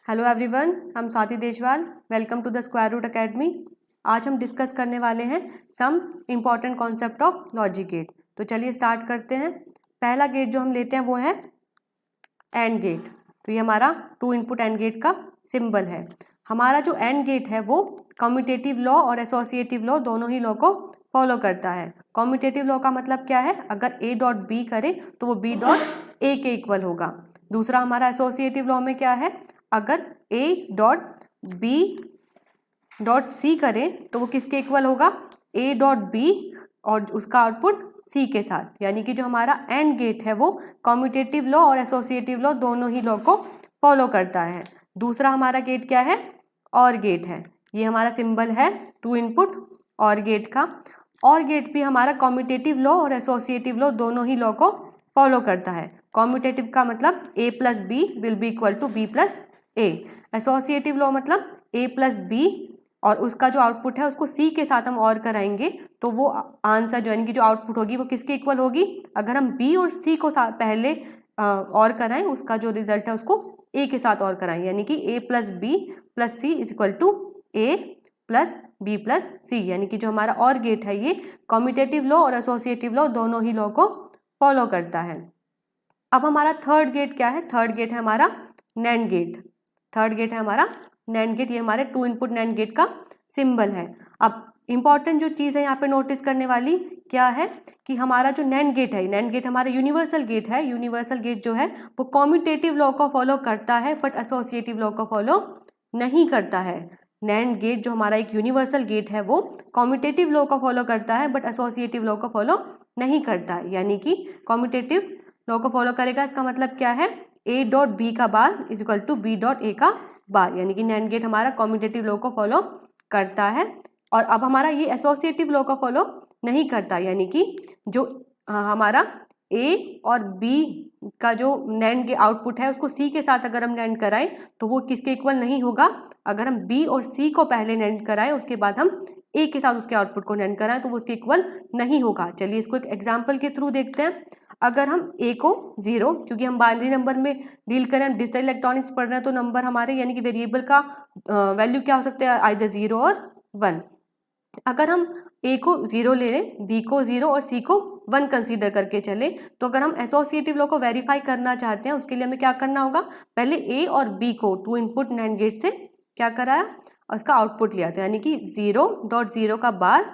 Hello everyone, हम Swati Deshwal. Welcome to the square root academy. आज हम डिस्कस करने वाले हैं some important concept of logic gate. तो चलिए स्टार्ट करते हैं। पहला गेट जो हम लेते हैं वो है एंड गेट। तो ये हमारा टू इनपुट एंड गेट का सिंबल है। हमारा जो एंड गेट है वो कम्यूटेटिव लॉ और एसोसिएटिव लॉ दोनों ही लॉ को फॉलो करता है। कम्यूटेटिव लॉ का मतलब क्या है? अगर ए डॉट बी करे तो वो बी डॉट ए के इक्वल होगा। दूसरा हमारा एसोसिएटिव लॉ में क्या है? अगर a dot B dot C करें तो वो किसके इक्वल होगा? a डॉट बी और उसका आउटपुट c के साथ। यानी कि जो हमारा एंड गेट है वो कम्यूटेटिव लॉ और एसोसिएटिव लॉ दोनों ही लॉ को फॉलो करता है। दूसरा हमारा गेट क्या है? और गेट है। ये हमारा सिंबल है टू इनपुट और गेट का। और गेट भी हमारा कम्यूटेटिव लॉ और एसोसिएटिव लॉ दोनों ही लॉ को फॉलो करता है। कम्यूटेटिव का मतलब a plus B will be equal to B plus A. Associative law मतलब a प्लस बी और उसका जो आउटपुट है उसको c के साथ हम और कराएंगे तो वो आंसर जो यानी कि जो आउटपुट होगी वो किसके इक्वल होगी? अगर हम b और c को साथ पहले और कराएं, उसका जो रिजल्ट है उसको a के साथ और कराएं, यानी कि a plus B plus C is equal to a plus B plus C. यानी कि जो हमारा और गेट है ये कम्यूटेटिव लॉ और एसोसिएटिव लॉ दोनों ही लॉ को फॉलो करता है। अब हमारा थर्ड गेट क्या है? थर्ड गेट है हमारा नैंड गेट। थर्ड गेट है हमारा नैंड गेट। ये हमारे टू इनपुट नैंड गेट का सिंबल है। अब इंपॉर्टेंट जो चीज़ है यहाँ पे नोटिस करने वाली क्या है कि हमारा जो नैंड गेट है, नैंड गेट हमारा यूनिवर्सल गेट है। यूनिवर्सल गेट जो है वो कम्यूटेटिव लॉ को फॉलो करता है बट एसोसिएटिव लॉ को फॉलो नहीं करता है। नैंड गेट जो हमारा एक यूनिवर्सल गेट है वो कम्यूटेटिव लॉ को फॉलो करता है बट एसोसिएटिव लॉ को फॉलो नहीं करता है। यानी कि कम्यूटेटिव लॉ को फॉलो करेगा, इसका मतलब क्या है? a डॉट बी का bar is equal to B dot A का बार। यानी कि नैंड गेट हमारा कम्यूटेटिव लॉ को फॉलो करता है। और अब हमारा ये एसोसिएटिव लॉ को फॉलो नहीं करता। यानी कि जो हमारा a और b का जो नैंड के आउटपुट है उसको c के साथ अगर हम नैंड कराएं तो वो किसके इक्वल नहीं होगा? अगर हम b और c को पहले नैंड कराएं उसके बाद हम a के साथ उसके आउटपुट को नैंड कराएं तो वो उसके इक्वल नहीं होगा। चलिए इसको एक एग्जाम्पल के थ्रू देखते हैं। अगर हम a को 0, क्योंकि हम बाइनरी नंबर में डील करें, हम डिजिटल इलेक्ट्रॉनिक्स पढ़ रहे हैं तो नंबर हमारे यानी कि वेरिएबल का वैल्यू क्या हो सकता है? आइदर 0 और 1। अगर हम a को 0 ले लें, b को 0 और c को 1 कंसीडर करके चले तो अगर हम एसोसिएटिव लॉ को वेरीफाई करना चाहते हैं उसके लिए हमें क्या करना होगा? पहले a और b को टू इनपुट नैंड गेट से क्या कराया और उसका आउटपुट लिया था। यानी कि 0.0 का बार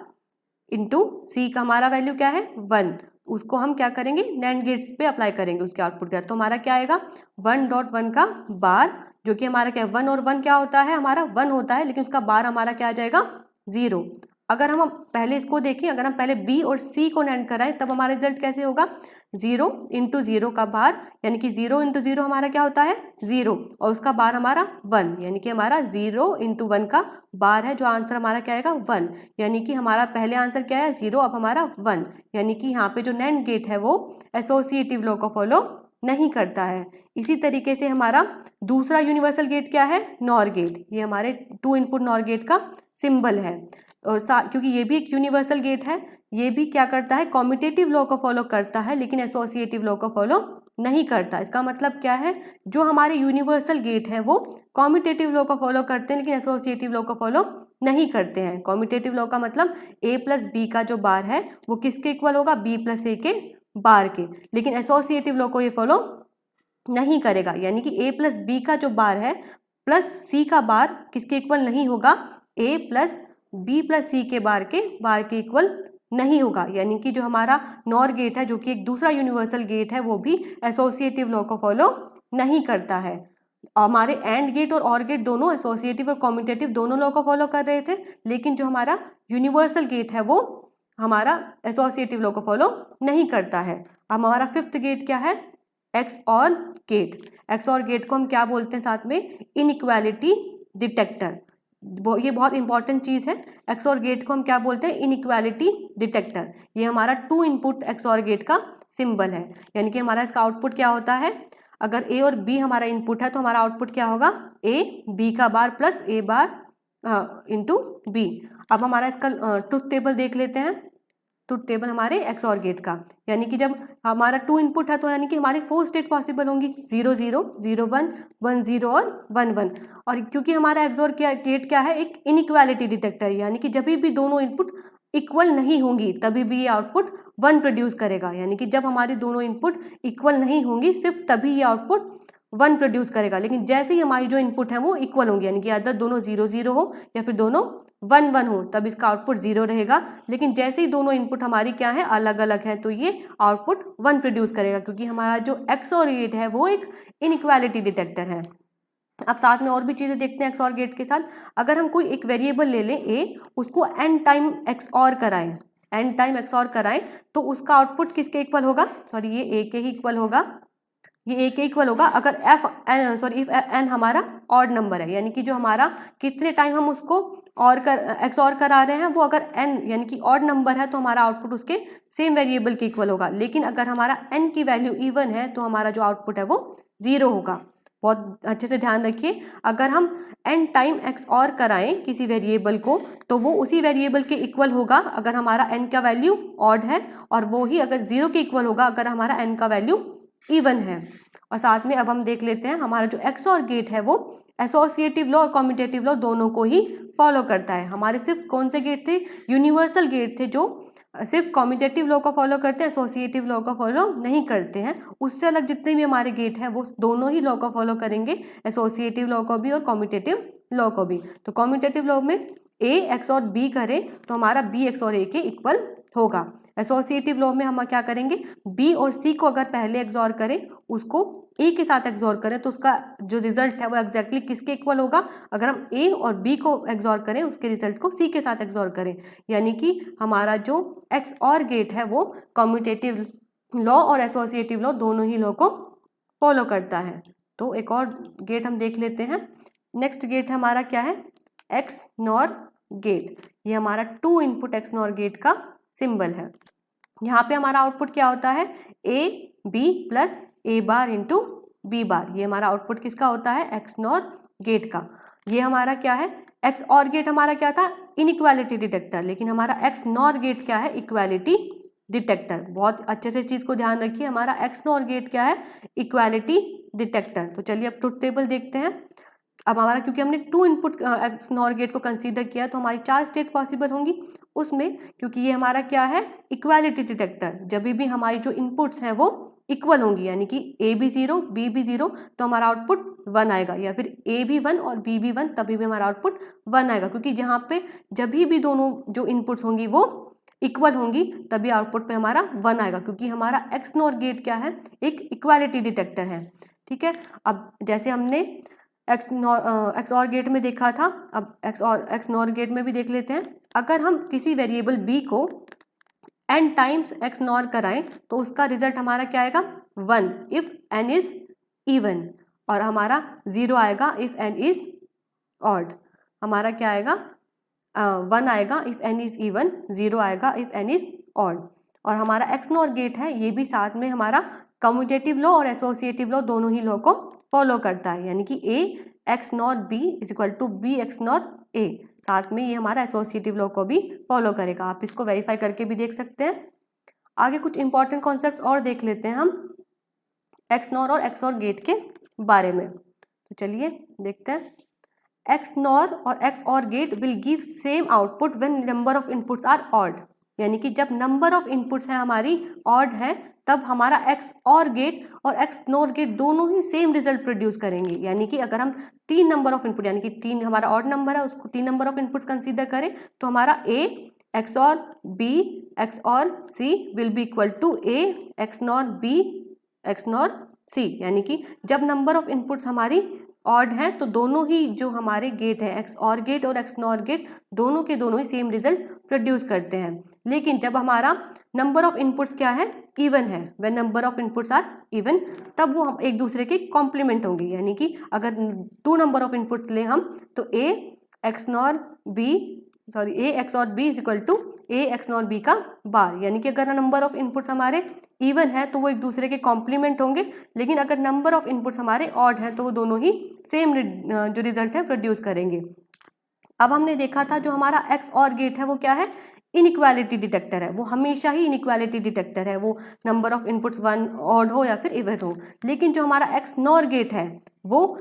इंटू c का हमारा वैल्यू क्या है? 1। उसको हम क्या करेंगे? नैंड गेट्स पे अप्लाई करेंगे उसके आउटपुट का। तो हमारा क्या आएगा? 1.1 का बार, जो कि हमारा क्या है? 1 और 1 क्या होता है? हमारा 1 होता है, लेकिन उसका बार हमारा क्या आ जाएगा? 0। अगर हम पहले इसको देखें, अगर हम पहले b और c को नैंड कराएं तब हमारा रिजल्ट कैसे होगा? 0 इंटू 0 का बार, यानी कि 0 इंटू 0 हमारा क्या होता है? 0 और उसका बार हमारा 1। यानी कि हमारा 0 इंटू 1 का बार है, जो आंसर हमारा क्या आएगा? 1। यानी कि हमारा पहले आंसर क्या है? 0, अब हमारा 1। यानी कि यहाँ पे जो नैंड गेट है वो एसोसिएटिव लॉ को फॉलो नहीं करता है। इसी तरीके से हमारा दूसरा यूनिवर्सल गेट क्या है? NOR gate. ये हमारे टू इनपुट नॉर गेट का सिंबल है। और क्योंकि ये भी एक यूनिवर्सल गेट है, ये भी क्या करता है? कम्यूटेटिव लॉ को फॉलो करता है लेकिन एसोसिएटिव लॉ को फॉलो नहीं करता। इसका मतलब क्या है? जो हमारे यूनिवर्सल गेट हैं वो कम्यूटेटिव लॉ को फॉलो करते हैं लेकिन एसोसिएटिव लॉ को फॉलो नहीं करते हैं। कम्यूटेटिव लॉ का मतलब a प्लस बी का जो बार है वो किसके इक्वल होगा? b प्लस ए के बार के। लेकिन एसोसिएटिव लॉ को ये फॉलो नहीं करेगा। यानी कि a प्लस बी का जो बार है प्लस c का बार किसके इक्वल नहीं होगा? a प्लस बी प्लस सी के बार के इक्वल नहीं होगा। यानी कि जो हमारा नॉर गेट है, जो कि एक दूसरा यूनिवर्सल गेट है, वो भी एसोसिएटिव लॉ को फॉलो नहीं करता है। हमारे एंड गेट और गेट दोनों एसोसिएटिव और कम्यूटेटिव दोनों लॉ को फॉलो कर रहे थे, लेकिन जो हमारा यूनिवर्सल गेट है वो हमारा एसोसिएटिव लॉ को फॉलो नहीं करता है। अब हमारा फिफ्थ गेट क्या है? एक्स और गेट। एक्स और गेट को हम क्या बोलते हैं साथ में? Inequality detector. ये बहुत इंपॉर्टेंट चीज़ है। एक्स और गेट को हम क्या बोलते हैं? Inequality detector. ये हमारा टू इनपुट एक्स और गेट का सिंबल है। यानी कि हमारा इसका आउटपुट क्या होता है? अगर a और b हमारा इनपुट है तो हमारा आउटपुट क्या होगा? a b का bar plus a bar into b। अब हमारा इसका ट्रुथ टेबल देख लेते हैं। ट्रुथ टेबल हमारे XOR गेट का। यानी कि जब हमारा 2 इनपुट है तो यानी कि हमारी 4 स्टेट पॉसिबल होंगी, 0 0 0 1 1 0 और 1 1। और क्योंकि हमारा XOR गेट क्या है, एक इनइक्वालिटी डिटेक्टर, यानी कि जब भी दोनों इनपुट इक्वल नहीं होंगी तभी भी ये आउटपुट 1 प्रोड्यूस करेगा। यानी कि जब हमारी दोनों इनपुट इक्वल नहीं होंगी सिर्फ तभी ये आउटपुट 1 प्रोड्यूस करेगा। लेकिन जैसे ही हमारी जो इनपुट है वो इक्वल होंगी, यानी कि अदर दोनों 0 0 हो या फिर दोनों 1 1 हो, तब इसका आउटपुट 0 रहेगा। लेकिन जैसे ही दोनों इनपुट हमारी क्या है, अलग अलग है, तो ये आउटपुट 1 प्रोड्यूस करेगा, क्योंकि हमारा जो XOR गेट है वो एक इनइक्वालिटी डिटेक्टर है। अब साथ में और भी चीज़ें देखते हैं XOR गेट के साथ। अगर हम कोई एक वेरिएबल ले लें a, उसको n टाइम XOR कराएं, n टाइम XOR कराएं, तो उसका आउटपुट किसके इक्वल होगा, सॉरी ये a के ही इक्वल होगा, ये a के इक्वल होगा अगर इफ n हमारा ऑड नंबर है। यानी कि जो हमारा कितने टाइम हम उसको XOR करा रहे हैं वो अगर n यानी कि ऑड नंबर है तो हमारा आउटपुट उसके सेम वेरिएबल के इक्वल होगा। लेकिन अगर हमारा n की वैल्यू इवन है तो हमारा जो आउटपुट है वो 0 होगा। बहुत अच्छे से ध्यान रखिए, अगर हम n टाइम XOR कराएं किसी वेरिएबल को तो वो उसी वेरिएबल के इक्वल होगा अगर हमारा n का वैल्यू ऑड है, और वो ही अगर 0 के इक्वल होगा अगर हमारा n का वैल्यू इवन है। और साथ में अब हम देख लेते हैं हमारा जो XOR गेट है वो एसोसिएटिव लॉ और कम्यूटेटिव लॉ दोनों को ही फॉलो करता है। हमारे सिर्फ कौन से गेट थे, यूनिवर्सल गेट थे जो सिर्फ कम्यूटेटिव लॉ को फॉलो करते हैं, एसोसिएटिव लॉ को फॉलो नहीं करते हैं। उससे अलग जितने भी हमारे गेट हैं वो दोनों ही लॉ को फॉलो करेंगे, एसोसिएटिव लॉ को भी और कम्यूटेटिव लॉ को भी। तो कम्यूटेटिव लॉ में A XOR B करें तो हमारा B XOR A के इक्वल होगा। एसोसिएटिव लॉ में हम क्या करेंगे, B और C को अगर पहले XOR करें उसको A के साथ XOR करें तो उसका जो रिजल्ट है वो एग्जैक्टली किसके इक्वल होगा, अगर हम A और B को XOR करें उसके रिजल्ट को C के साथ XOR करें। यानी कि हमारा जो XOR गेट है वो कम्यूटेटिव लॉ और एसोसिएटिव लॉ दोनों ही लॉ को फॉलो करता है। तो एक और गेट हम देख लेते हैं। नेक्स्ट गेट है हमारा क्या है, XNOR गेट। ये हमारा 2 इनपुट XNOR गेट का सिंबल है। यहाँ पे हमारा आउटपुट क्या होता है, A B plus A bar into B बार। ये हमारा आउटपुट किसका होता है, XNOR गेट का। ये हमारा क्या है, XOR गेट हमारा क्या था, इनइक्वालिटी डिटेक्टर, लेकिन हमारा XNOR गेट क्या है, इक्वालिटी डिटेक्टर। बहुत अच्छे से इस चीज़ को ध्यान रखिए, हमारा XNOR गेट क्या है, इक्वालिटी डिटेक्टर। तो चलिए अब ट्रुथ टेबल देखते हैं। अब हमारा क्योंकि हमने 2 इनपुट XNOR गेट को कंसीडर किया तो हमारी 4 स्टेट पॉसिबल होंगी उसमें, क्योंकि ये हमारा क्या है, इक्वालिटी डिटेक्टर। जब भी हमारी जो इनपुट्स हैं वो इक्वल होंगी, यानी कि A भी 0 B भी 0 तो हमारा आउटपुट 1 आएगा, या फिर A भी 1 और B भी 1 तभी भी हमारा आउटपुट 1 आएगा। क्योंकि जहाँ पे जब भी दोनों जो इनपुट्स होंगी वो इक्वल होंगी तभी आउटपुट पे हमारा 1 आएगा, क्योंकि हमारा XNOR गेट क्या है, एक इक्वालिटी डिटेक्टर है। ठीक है, अब जैसे हमने XOR गेट में देखा था, अब XNOR गेट में भी देख लेते हैं। अगर हम किसी वेरिएबल B को n टाइम्स XNOR कराएं तो उसका रिजल्ट हमारा क्या आएगा, 1 इफ n इज इवन, और हमारा 0 आएगा इफ n इज ऑड। हमारा क्या आएगा, 1 आएगा इफ n इज इवन, 0 आएगा इफ n इज ऑड। और हमारा XNOR गेट है ये भी साथ में हमारा कम्यूटेटिव लॉ और एसोसिएटिव लॉ दोनों ही लॉ को फॉलो करता है, यानी कि A XNOR B is equal to B XNOR A। साथ में ये हमारा एसोसिएटिव लॉ को भी फॉलो करेगा। आप इसको वेरीफाई करके भी देख सकते हैं। आगे कुछ इंपॉर्टेंट कॉन्सेप्ट्स और देख लेते हैं हम XNOR और XOR गेट के बारे में। तो चलिए देखते हैं। XNOR और XOR gate will give same output when number of inputs are odd. यानी कि जब नंबर ऑफ इनपुट्स हैं हमारी ऑड है तब हमारा XOR गेट और XNOR गेट दोनों ही सेम रिजल्ट प्रोड्यूस करेंगे। यानी कि अगर हम 3 नंबर ऑफ इनपुट, यानी कि 3 हमारा ऑड नंबर है उसको 3 नंबर ऑफ इनपुट्स कंसीडर करें तो हमारा A XOR B XOR C will be equal to A XNOR B XNOR C। यानी कि जब नंबर ऑफ इनपुट्स हमारी ऑड है तो दोनों ही जो हमारे गेट हैं XOR गेट और XNOR गेट दोनों के दोनों ही सेम रिजल्ट प्रोड्यूस करते हैं। लेकिन जब हमारा नंबर ऑफ इनपुट्स क्या है, इवन है, when number of inputs are even, तब वो हम एक दूसरे के कॉम्प्लीमेंट होंगे। यानी कि अगर 2 नंबर ऑफ इनपुट्स लें हम तो A XOR B is equal to A XOR B का बार। यानी कि अगर नंबर ऑफ इनपुट्स हमारे इवन है तो वो एक दूसरे के कॉम्प्लीमेंट होंगे, लेकिन अगर नंबर ऑफ इनपुट्स हमारे ऑड हैं तो वो दोनों ही सेम जो रिजल्ट है प्रोड्यूस करेंगे। अब हमने देखा था जो हमारा XOR गेट है वो क्या है, इनइक्वालिटी डिटेक्टर है, वो हमेशा ही इनइक्वालिटी डिटेक्टर है, वो नंबर ऑफ इनपुट्स 1 ऑड हो या फिर इवन हो। लेकिन जो हमारा XNOR गेट है वो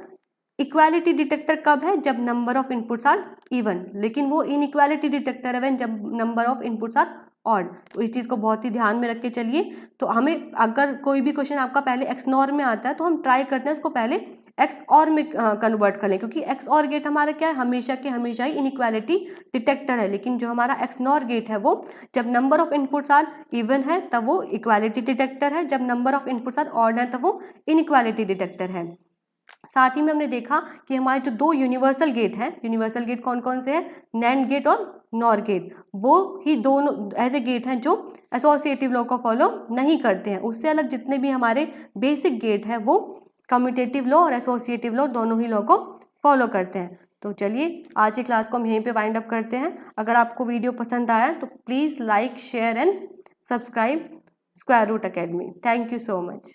इक्वालिटी डिटेक्टर कब है, जब number of inputs are even, लेकिन वो इनइक्वालिटी डिटेक्टर है व्हेन जब number of inputs are odd. तो इस चीज़ को बहुत ही ध्यान में रख के चलिए। तो हमें अगर कोई भी क्वेश्चन आपका पहले XNOR में आता है तो हम ट्राई करते हैं उसको पहले XOR में कन्वर्ट कर लें, क्योंकि XOR गेट हमारा क्या है, हमेशा के हमेशा ही इनइक्वालिटी डिटेक्टर है। लेकिन जो हमारा XNOR गेट है वो जब number of inputs are even है तब वो इक्वालिटी डिटेक्टर है, जब number of inputs are odd है तब वो इनइक्वालिटी डिटेक्टर है। साथ ही में हमने देखा कि हमारे जो दो यूनिवर्सल गेट हैं, यूनिवर्सल गेट कौन कौन से हैं, NAND गेट और NOR गेट, वो ही दोनों ऐसे गेट हैं जो एसोसिएटिव लॉ को फॉलो नहीं करते हैं। उससे अलग जितने भी हमारे बेसिक गेट हैं वो कम्यूटेटिव लॉ और एसोसिएटिव लॉ दोनों ही लॉ को फॉलो करते हैं। तो चलिए आज की क्लास को हम यहीं पे वाइंड अप करते हैं। अगर आपको वीडियो पसंद आया तो please like, share and subscribe square root academy. Thank you so much.